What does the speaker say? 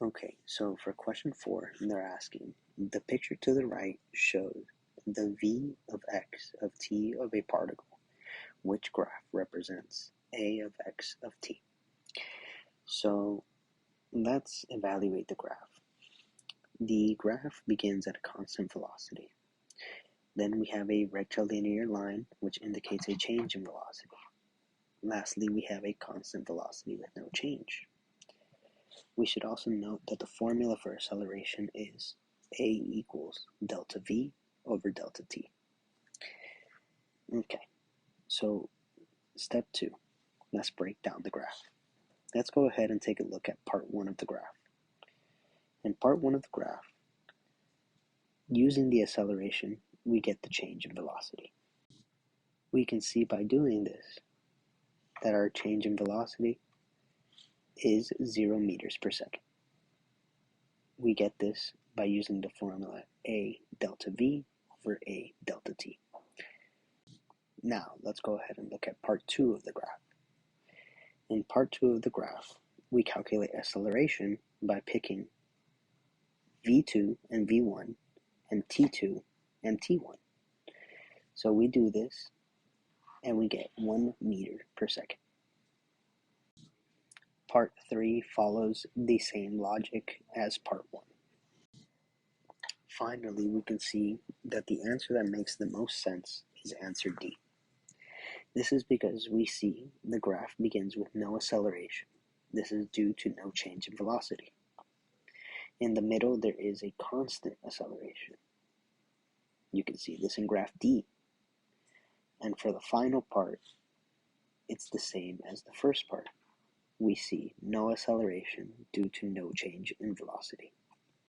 Okay, so for question 4, they're asking, the picture to the right shows the v of x of t of a particle. Which graph represents a of x of t? So let's evaluate the graph. The graph begins at a constant velocity. Then we have a rectilinear line, which indicates a change in velocity. Lastly, we have a constant velocity with no change. We should also note that the formula for acceleration is a equals delta v over delta t. Okay, so step 2, let's break down the graph. Let's go ahead and take a look at part 1 of the graph. In part 1 of the graph, using the acceleration, we get the change in velocity. We can see by doing this that our change in velocity is 0 meters per second. We get this by using the formula a delta v over a delta t. Now let's go ahead and look at part 2 of the graph. In part 2 of the graph, we calculate acceleration by picking v2 and v1 and t2 and t1. So we do this and we get 1 meter per second. Part 3 follows the same logic as part 1. Finally, we can see that the answer that makes the most sense is answer D. This is because we see the graph begins with no acceleration. This is due to no change in velocity. In the middle, there is a constant acceleration. You can see this in graph D. And for the final part, it's the same as the first part. We see no acceleration due to no change in velocity.